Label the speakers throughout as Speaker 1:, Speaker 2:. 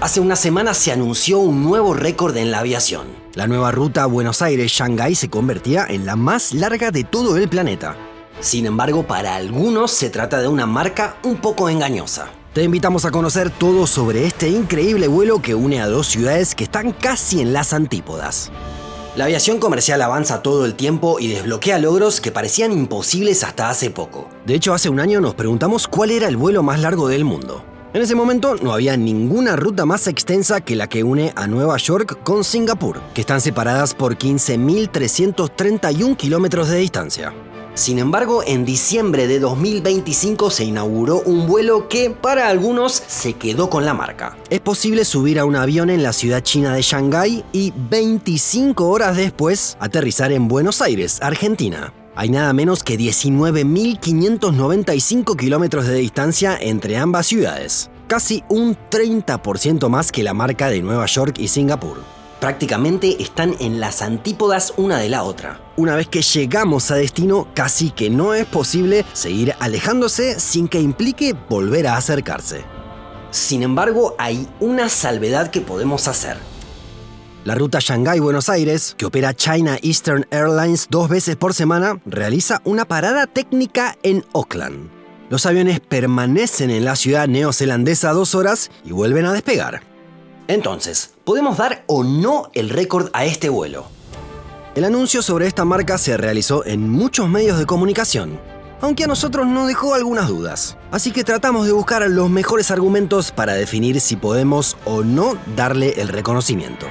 Speaker 1: Hace una semana se anunció un nuevo récord en la aviación. La nueva ruta Buenos Aires-Shanghái se convertía en la más larga de todo el planeta. Sin embargo, para algunos se trata de una marca un poco engañosa. Te invitamos a conocer todo sobre este increíble vuelo que une a dos ciudades que están casi en las antípodas. La aviación comercial avanza todo el tiempo y desbloquea logros que parecían imposibles hasta hace poco. De hecho, hace un año nos preguntamos cuál era el vuelo más largo del mundo. En ese momento no había ninguna ruta más extensa que la que une a Nueva York con Singapur, que están separadas por 15.331 kilómetros de distancia. Sin embargo, en diciembre de 2025 se inauguró un vuelo que, para algunos, se quedó con la marca. Es posible subir a un avión en la ciudad china de Shanghái y 25 horas después aterrizar en Buenos Aires, Argentina. Hay nada menos que 19.595 kilómetros de distancia entre ambas ciudades, casi un 30% más que la marca de Nueva York y Singapur. Prácticamente están en las antípodas una de la otra. Una vez que llegamos a destino, casi que no es posible seguir alejándose sin que implique volver a acercarse. Sin embargo, hay una salvedad que podemos hacer. La ruta Shanghái-Buenos Aires, que opera China Eastern Airlines 2 veces por semana, realiza una parada técnica en Auckland. Los aviones permanecen en la ciudad neozelandesa 2 horas y vuelven a despegar. Entonces, ¿podemos dar o no el récord a este vuelo? El anuncio sobre esta marca se realizó en muchos medios de comunicación, aunque a nosotros nos dejó algunas dudas. Así que tratamos de buscar los mejores argumentos para definir si podemos o no darle el reconocimiento.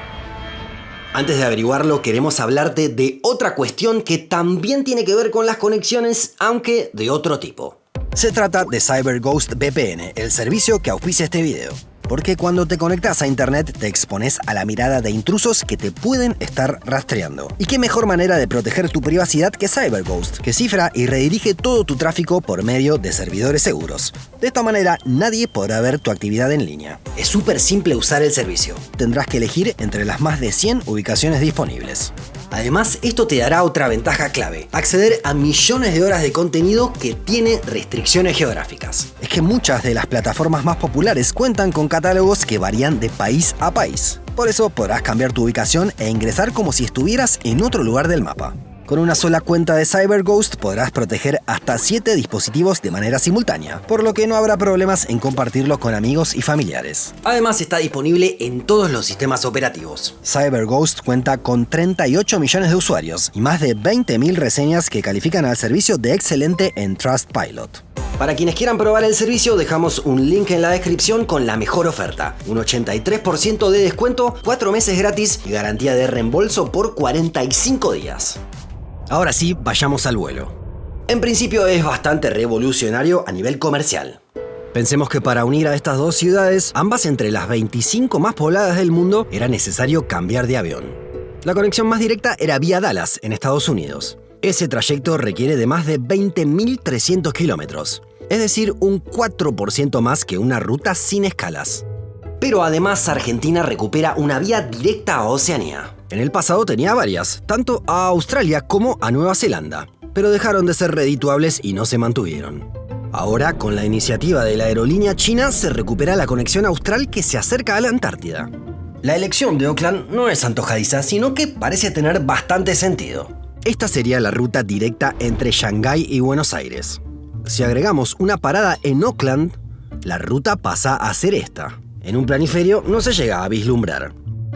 Speaker 1: Antes de averiguarlo, queremos hablarte de otra cuestión que también tiene que ver con las conexiones, aunque de otro tipo. Se trata de CyberGhost VPN, el servicio que auspicia este video. Porque cuando te conectas a internet te expones a la mirada de intrusos que te pueden estar rastreando. ¿Y qué mejor manera de proteger tu privacidad que CyberGhost, que cifra y redirige todo tu tráfico por medio de servidores seguros? De esta manera nadie podrá ver tu actividad en línea. Es súper simple usar el servicio. Tendrás que elegir entre las más de 100 ubicaciones disponibles. Además, esto te dará otra ventaja clave: acceder a millones de horas de contenido que tiene restricciones geográficas. Es que muchas de las plataformas más populares cuentan con catálogos que varían de país a país. Por eso podrás cambiar tu ubicación e ingresar como si estuvieras en otro lugar del mapa. Con una sola cuenta de CyberGhost podrás proteger hasta 7 dispositivos de manera simultánea, por lo que no habrá problemas en compartirlo con amigos y familiares. Además, está disponible en todos los sistemas operativos. CyberGhost cuenta con 38 millones de usuarios y más de 20.000 reseñas que califican al servicio de excelente en Trustpilot. Para quienes quieran probar el servicio, dejamos un link en la descripción con la mejor oferta: un 83% de descuento, 4 meses gratis y garantía de reembolso por 45 días. Ahora sí, vayamos al vuelo. En principio es bastante revolucionario a nivel comercial. Pensemos que para unir a estas dos ciudades, ambas entre las 25 más pobladas del mundo, era necesario cambiar de avión. La conexión más directa era vía Dallas, en Estados Unidos. Ese trayecto requiere de más de 20.300 kilómetros, es decir, un 4% más que una ruta sin escalas. Pero además Argentina recupera una vía directa a Oceanía. En el pasado tenía varias, tanto a Australia como a Nueva Zelanda, pero dejaron de ser redituables y no se mantuvieron. Ahora, con la iniciativa de la aerolínea china, se recupera la conexión austral que se acerca a la Antártida. La elección de Auckland no es antojadiza, sino que parece tener bastante sentido. Esta sería la ruta directa entre Shanghái y Buenos Aires. Si agregamos una parada en Auckland, la ruta pasa a ser esta. En un planiferio no se llega a vislumbrar.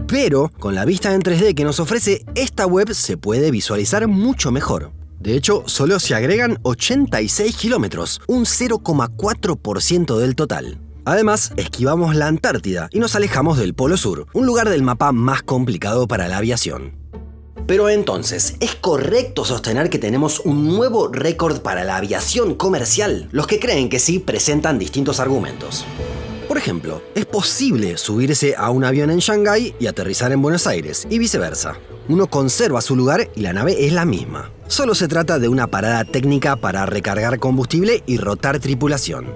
Speaker 1: Pero con la vista en 3D que nos ofrece esta web se puede visualizar mucho mejor. De hecho, solo se agregan 86 kilómetros, un 0,4% del total. Además, esquivamos la Antártida y nos alejamos del Polo Sur, un lugar del mapa más complicado para la aviación. Pero entonces, ¿es correcto sostener que tenemos un nuevo récord para la aviación comercial? Los que creen que sí presentan distintos argumentos. Por ejemplo, es posible subirse a un avión en Shanghái y aterrizar en Buenos Aires, y viceversa. Uno conserva su lugar y la nave es la misma. Solo se trata de una parada técnica para recargar combustible y rotar tripulación.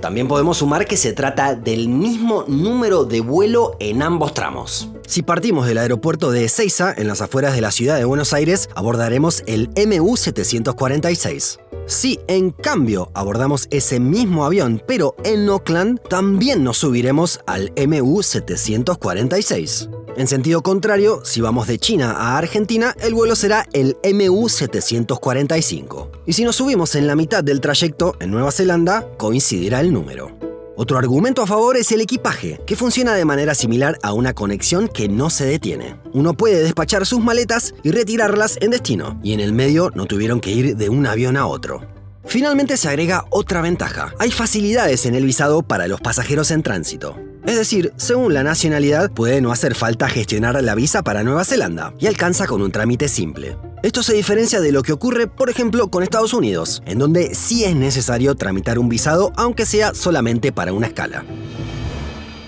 Speaker 1: También podemos sumar que se trata del mismo número de vuelo en ambos tramos. Si partimos del aeropuerto de Ezeiza, en las afueras de la ciudad de Buenos Aires, abordaremos el MU-746. Si, en cambio, abordamos ese mismo avión, pero en Oakland, también nos subiremos al MU-746. En sentido contrario, si vamos de China a Argentina, el vuelo será el MU-745. Y si nos subimos en la mitad del trayecto, en Nueva Zelanda, coincidirá el número. Otro argumento a favor es el equipaje, que funciona de manera similar a una conexión que no se detiene. Uno puede despachar sus maletas y retirarlas en destino, y en el medio no tuvieron que ir de un avión a otro. Finalmente se agrega otra ventaja. Hay facilidades en el visado para los pasajeros en tránsito. Es decir, según la nacionalidad, puede no hacer falta gestionar la visa para Nueva Zelanda, y alcanza con un trámite simple. Esto se diferencia de lo que ocurre, por ejemplo, con Estados Unidos, en donde sí es necesario tramitar un visado, aunque sea solamente para una escala.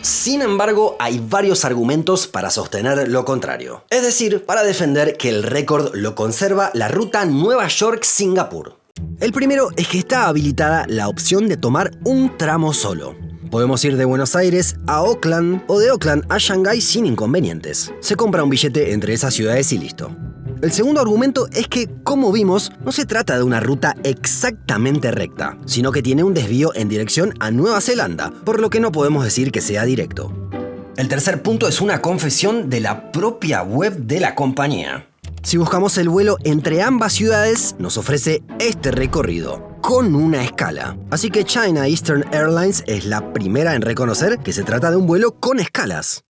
Speaker 1: Sin embargo, hay varios argumentos para sostener lo contrario. Es decir, para defender que el récord lo conserva la ruta Nueva York-Singapur. El primero es que está habilitada la opción de tomar un tramo solo. Podemos ir de Buenos Aires a Oakland o de Oakland a Shanghái sin inconvenientes. Se compra un billete entre esas ciudades y listo. El segundo argumento es que, como vimos, no se trata de una ruta exactamente recta, sino que tiene un desvío en dirección a Nueva Zelanda, por lo que no podemos decir que sea directo. El tercer punto es una confesión de la propia web de la compañía. Si buscamos el vuelo entre ambas ciudades, nos ofrece este recorrido, con una escala. Así que China Eastern Airlines es la primera en reconocer que se trata de un vuelo con escalas.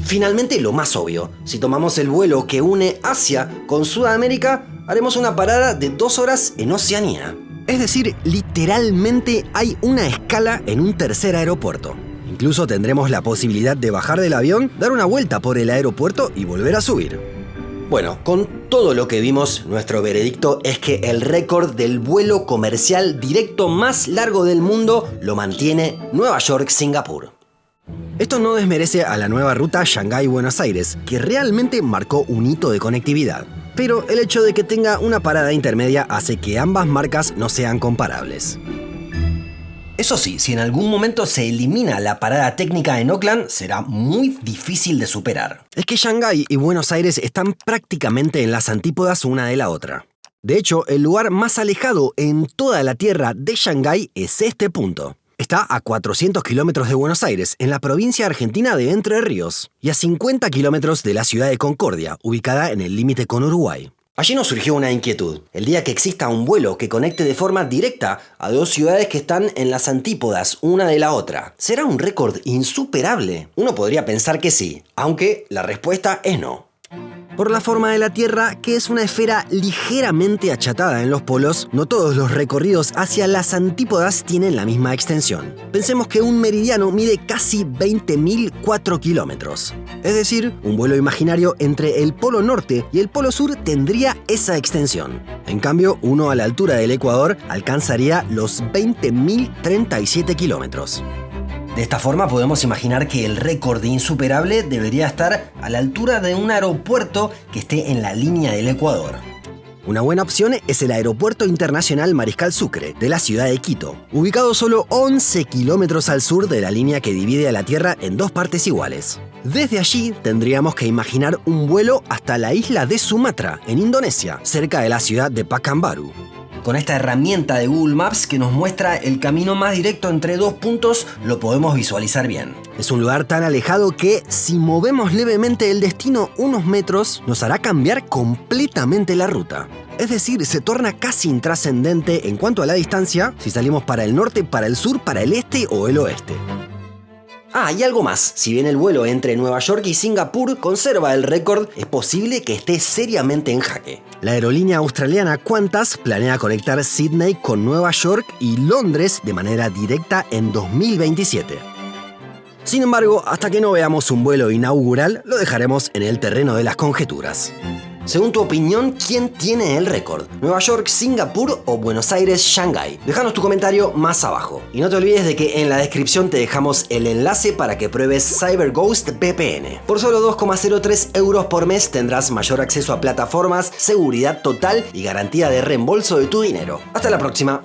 Speaker 1: Finalmente, lo más obvio, si tomamos el vuelo que une Asia con Sudamérica, haremos una parada de 2 horas en Oceanía. Es decir, literalmente hay una escala en un tercer aeropuerto. Incluso tendremos la posibilidad de bajar del avión, dar una vuelta por el aeropuerto y volver a subir. Bueno, con todo lo que vimos, nuestro veredicto es que el récord del vuelo comercial directo más largo del mundo lo mantiene Nueva York-Singapur. Esto no desmerece a la nueva ruta Shanghái-Buenos Aires, que realmente marcó un hito de conectividad. Pero el hecho de que tenga una parada intermedia hace que ambas marcas no sean comparables. Eso sí, si en algún momento se elimina la parada técnica en Oakland, será muy difícil de superar. Es que Shanghái y Buenos Aires están prácticamente en las antípodas una de la otra. De hecho, el lugar más alejado en toda la tierra de Shanghái es este punto. Está a 400 kilómetros de Buenos Aires, en la provincia argentina de Entre Ríos, y a 50 kilómetros de la ciudad de Concordia, ubicada en el límite con Uruguay. Allí nos surgió una inquietud. El día que exista un vuelo que conecte de forma directa a dos ciudades que están en las antípodas una de la otra, ¿será un récord insuperable? Uno podría pensar que sí, aunque la respuesta es no. Por la forma de la Tierra, que es una esfera ligeramente achatada en los polos, no todos los recorridos hacia las antípodas tienen la misma extensión. Pensemos que un meridiano mide casi 20.004 kilómetros. Es decir, un vuelo imaginario entre el polo norte y el polo sur tendría esa extensión. En cambio, uno a la altura del Ecuador alcanzaría los 20.037 kilómetros. De esta forma podemos imaginar que el récord insuperable debería estar a la altura de un aeropuerto que esté en la línea del Ecuador. Una buena opción es el Aeropuerto Internacional Mariscal Sucre, de la ciudad de Quito, ubicado solo 11 kilómetros al sur de la línea que divide a la Tierra en dos partes iguales. Desde allí tendríamos que imaginar un vuelo hasta la isla de Sumatra, en Indonesia, cerca de la ciudad de Pekanbaru. Con esta herramienta de Google Maps que nos muestra el camino más directo entre dos puntos, lo podemos visualizar bien. Es un lugar tan alejado que, si movemos levemente el destino unos metros, nos hará cambiar completamente la ruta. Es decir, se torna casi intrascendente en cuanto a la distancia si salimos para el norte, para el sur, para el este o el oeste. Ah, y algo más. Si bien el vuelo entre Nueva York y Singapur conserva el récord, es posible que esté seriamente en jaque. La aerolínea australiana Qantas planea conectar Sydney con Nueva York y Londres de manera directa en 2027. Sin embargo, hasta que no veamos un vuelo inaugural, lo dejaremos en el terreno de las conjeturas. Según tu opinión, ¿quién tiene el récord? ¿Nueva York, Singapur o Buenos Aires, Shanghái? Déjanos tu comentario más abajo. Y no te olvides de que en la descripción te dejamos el enlace para que pruebes CyberGhost VPN. Por solo 2,03 € por mes tendrás mayor acceso a plataformas, seguridad total y garantía de reembolso de tu dinero. Hasta la próxima.